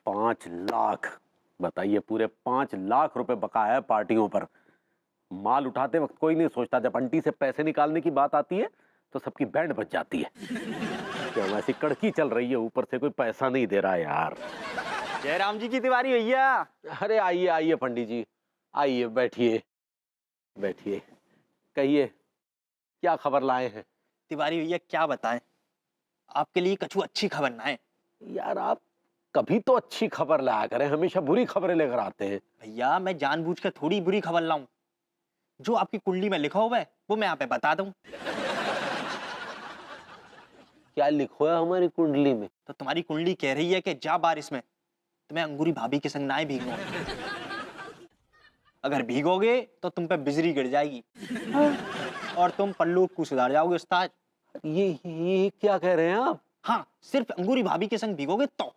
5 लाख। बताइए, पूरे 5 लाख रुपए बकाया है पार्टियों पर। माल उठाते वक्त कोई नहीं सोचता, जब अंटी से पैसे निकालने की बात आती है तो सबकी बैंड बज जाती है। क्या वैसी कड़की चल रही है, ऊपर से कोई पैसा नहीं दे रहा है यार। जयराम जी की तिवारी भैया। अरे आइए आइए पंडित जी, आइए बैठिए बैठिए। कहिए, क्या खबर लाए हैं? तिवारी भैया क्या बताएं, आपके लिए कछु अच्छी खबर ना है। यार आप कभी तो अच्छी खबर लाया करें, हमेशा बुरी खबरें लेकर आते हैं। भैया मैं जानबूझ कर थोड़ी बुरी खबर लाऊं, जो आपकी कुंडली में लिखा हुआ है वो मैं यहाँ पे बता दूं। क्या लिखो है हमारी कुंडली में? तो तुम्हारी कुंडली कह रही है कि जा बारिश में तुम्हें अंगूरी भाभी के संग ना ही भीगना। अगर भीगोगे तो तुम पे बिजली गिर जाएगी और तुम पल्लू को सुधार जाओगे उस्ताद। ये क्या कह रहे हैं आप? हाँ, सिर्फ अंगूरी भाभी के संग भीगोगे तो।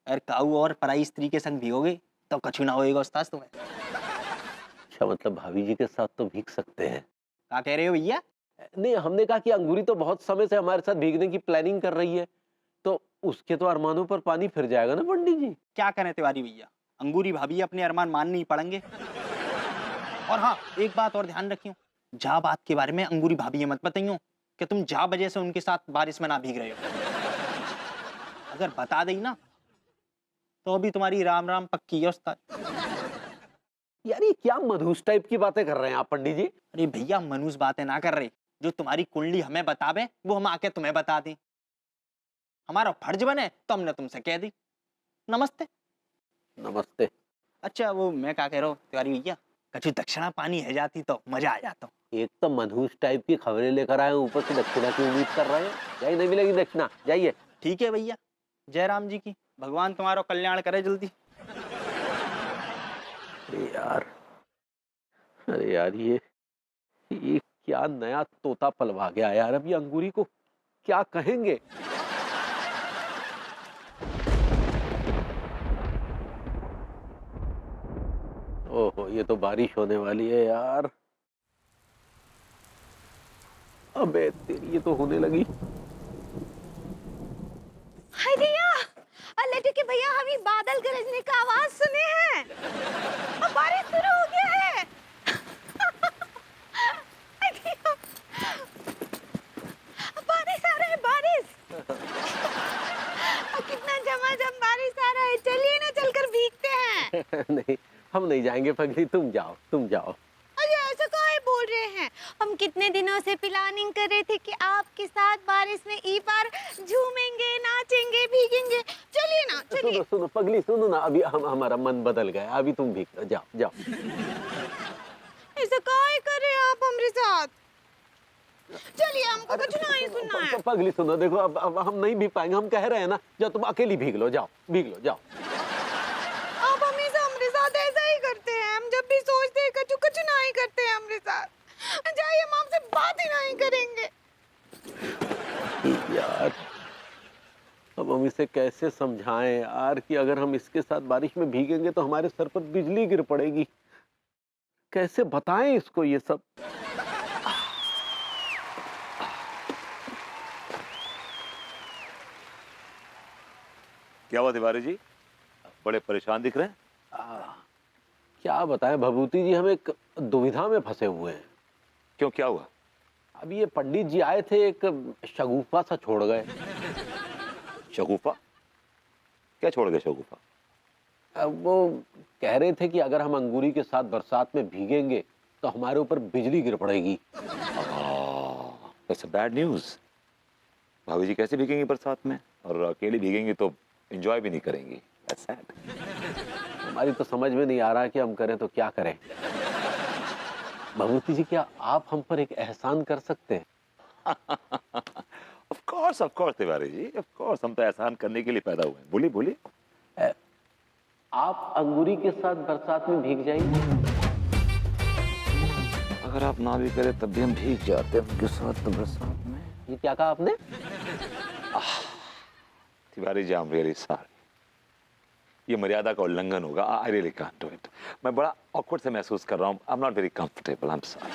अगर काऊ और पराई स्त्री के संग भीगोगे तो कछु ना होएगा उस्ताद तुम्हें। अच्छा, मतलब भाभी जी के साथ तो भीग सकते हैं? क्या कह रहे हो भैया? नहीं, हमने कहा कि अंगूरी तो बहुत समय से हमारे साथ भीगने की प्लानिंग कर रही है, तो उसके तो अरमानों पर पानी फिर जाएगा ना पंडित जी। क्या करें तिवारी भैया, अंगूरी भाभी अपने अरमान मान नहीं पड़ेंगे। और हाँ, एक बात और ध्यान रखियो, जा बात के बारे में अंगूरी भाभी ये मत बताइयो कि तुम जा वजह से उनके साथ बारिश में ना भीग रहे हो। अगर बता देगी ना तो अभी तुम्हारी राम राम पक्की है उस्ताद। यार ये क्या मधुस टाइप की बातें कर रहे हैं आप पंडित जी? अरे भैया मनुष्य बातें ना कर रहे, जो तुम्हारी कुंडली हमें बतावे वो हम आके तुम्हें बता दें। हमारा फर्ज बने तो हमने तुमसे कह दी। नमस्ते। नमस्ते। अच्छा वो मैं क्या कह रहा हूँ तिवारी भैया, कछु दक्षिणा पानी है जाती तो मजा आ जाता। एक तो मनहूस टाइप की खबरें लेकर आए, ऊपर से दक्षिणा की उम्मीद कर रहे हैं। जाइए, नहीं मिलेगी दक्षिणा, जाइए। ठीक है भैया, जयराम जी की, भगवान तुम्हारा कल्याण करे जल्दी। अरे यार, अरे यार ये क्या नया तोता पलवा गया यार। अब ये अंगूरी को क्या कहेंगे? ओहो, ये तो बारिश होने वाली है यार। अबे तेरी, ये तो होने लगी। हाय भैया, अल्लाह के भैया, हम ये बादल गरजने का आवाज सुने हैं। अब बारिश शुरू हो गया है। हाय भैया, बारिश आ रहा है, बारिश। कितना झमाझम बारिश आ रहा है, चलिए ना चलकर भीगते हैं। नहीं, हम नहीं जाएंगे पगली, तुम जाओ तुम जाओ। अरे ऐसा काहे बोल रहे हैं? हम कितने दिनों से प्लानिंग कर रहे थे कि आपके साथ बारिश में ई बार झूमेंगे, नाचेंगे, भीगेंगे। चलिए ना, चलिए। सुनो सुनो पगली, सुनो ना, अभी हमारा मन बदल गया, अभी तुम भीग जाओ जाओ। ऐसा काहे कर रहे हैं आप हमारे साथ? चलिए, हमको कुछ नहीं सुनना है। पगली सुनो, देखो अब हम नहीं भीग पाएंगे, हम कह रहे हैं ना, जाओ तुम अकेली भीग लो, जाओ भीग लो, जाओ। आप हमेशा हमारे साथ ऐसा ही करते हैं। हम जब भी सोचते हैं कुछ कुछ नहीं करते हैं हमारे साथ। जाइए, हम आपसे बात ही नहीं करेंगे। यार अब हम इसे कैसे समझाएं यार कि अगर हम इसके साथ बारिश में भीगेंगे तो हमारे सर पर बिजली गिर पड़ेगी। कैसे बताएं इसको ये सब? क्या हुआ तिवारी जी, बड़े परेशान दिख रहे हैं? क्या बताएं भभूति जी, हम एक दुविधा में फंसे हुए हैं। क्यों, क्या हुआ? अब ये पंडित जी आए थे, एक शगुफा सा छोड़ गए। शगुफा? क्या छोड़ गए शगुफा? अब वो कह रहे थे कि अगर हम अंगूरी के साथ बरसात में भीगेंगे तो हमारे ऊपर बिजली गिर पड़ेगी। It's bad news. भाभी जी कैसे भीगेंगी बरसात में, और अकेली भीगेंगी तो एंजॉय भी नहीं करेंगी। That's sad. हमारी तो समझ में नहीं आ रहा कि हम करें तो क्या करें। भभूति जी, क्या आप हम पर एक एहसान कर सकते हैं? Of course Tiwari ji, of course, हम तो एहसान करने के लिए पैदा हुए हैं। बोलिए बोलिए। आप अंगूरी के साथ बरसात में भीग जाइए। अगर आप ना भी करें तब भी हम भीग जाते हैं उनके साथ तो बरसात में। ये क्या कहा आपने? Tiwari ji, I am really sorry, ये मर्यादा का उल्लंघन होगा। I really can't do it. मैं बड़ा ऑकवर्ड से महसूस कर रहा हूँ। I am not very comfortable, I am sorry.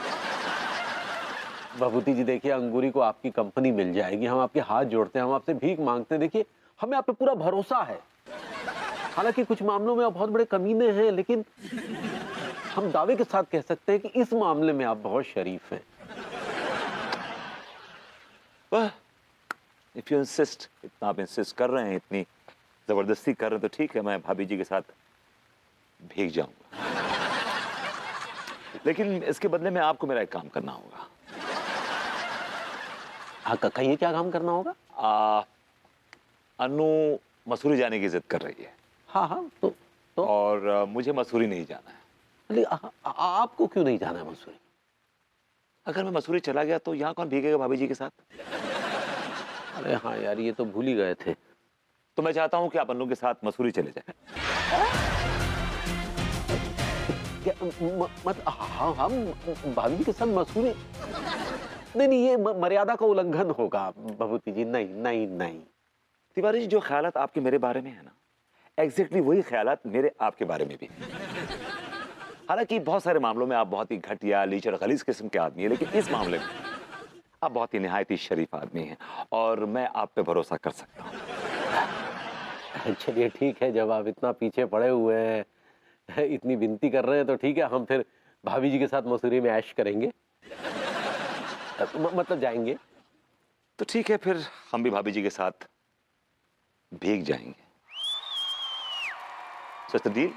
Bhabhuti ji देखिए, अंगूरी को आपकी कंपनी मिल जाएगी, हम आपके हाथ जोड़ते हैं, हम आपसे भीख मांगते हैं। देखिए, हमें आप पे पूरा भरोसा है। हालांकि कुछ मामलों में आप बहुत बड़े कमीने हैं, लेकिन हम दावे के साथ कह सकते हैं कि इस मामले में आप बहुत शरीफ हैं। इफ यू इंसिस्ट, इतना आप इंसिस्ट कर रहे हैं, इतनी जबरदस्ती कर रहे हैं, तो ठीक है, मैं भाभी जी के साथ भीग जाऊंगा। लेकिन इसके बदले में आपको मेरा एक काम करना होगा। हाँ, कहिए क्या काम करना होगा? अनु मसूरी जाने की जिद कर रही है। हाँ हाँ, तो और मुझे मसूरी नहीं जाना है। अरे आपको क्यों नहीं जाना है मसूरी? अगर मैं मसूरी चला गया तो यहाँ कौन भीगेगा भाभी जी के साथ? अरे हाँ यार, ये तो भूल ही गए थे। तो मैं चाहता हूँ कि आप अनु के साथ मसूरी चले जाएं। हाँ, हम भाभी जी के साथ मसूरी? नहीं, ये मर्यादा का उल्लंघन होगा भभूति जी। नहीं नहीं नहीं। तिवारी जी, जो ख्यालात आपके मेरे बारे में है ना, एग्जैक्टली वही ख्यालात मेरे आपके बारे में भी। हालांकि बहुत सारे मामलों में आप बहुत ही घटिया, लीचड़, गलीज किस्म के आदमी है, लेकिन इस मामले में आप बहुत ही निहायती शरीफ आदमी हैं और मैं आप पे भरोसा कर सकता हूँ। चलिए ठीक है, जब आप इतना पीछे पड़े हुए हैं, इतनी विनती कर रहे हैं, तो ठीक है, हम फिर भाभी जी के साथ मसूरी में ऐश करेंगे। मतलब जाएंगे। तो ठीक है, फिर हम भी भाभी जी के साथ भीग जाएंगे। सच डील?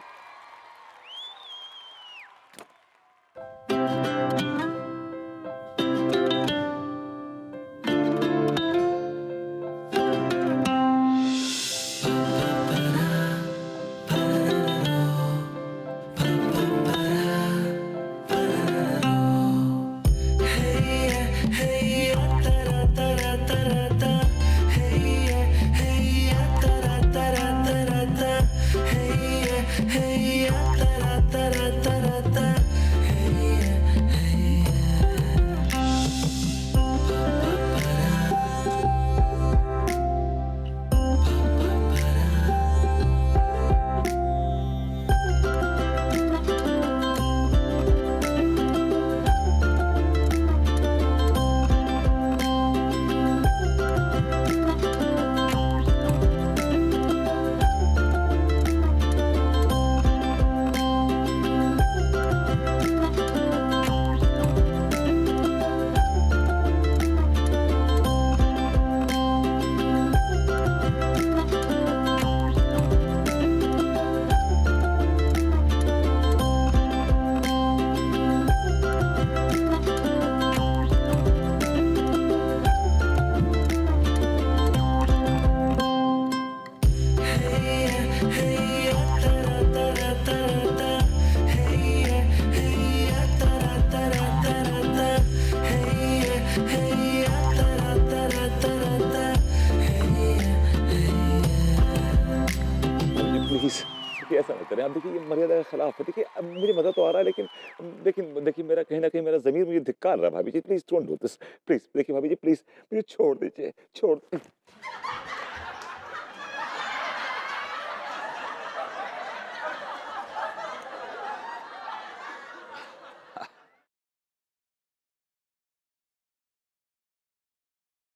ऐसा ना करें आप। देखिए, ये मर्यादा के खिलाफ है। देखिए, अब मुझे मजा तो आ रहा है, लेकिन देखिए, मेरा कहीं ना कहीं मेरा ज़मीर मुझे धिक्कार रहा है। भाभी जी, please don't do this. Please देखिए भाभी जी, प्लीज मुझे छोड़ दीजिए, छोड़।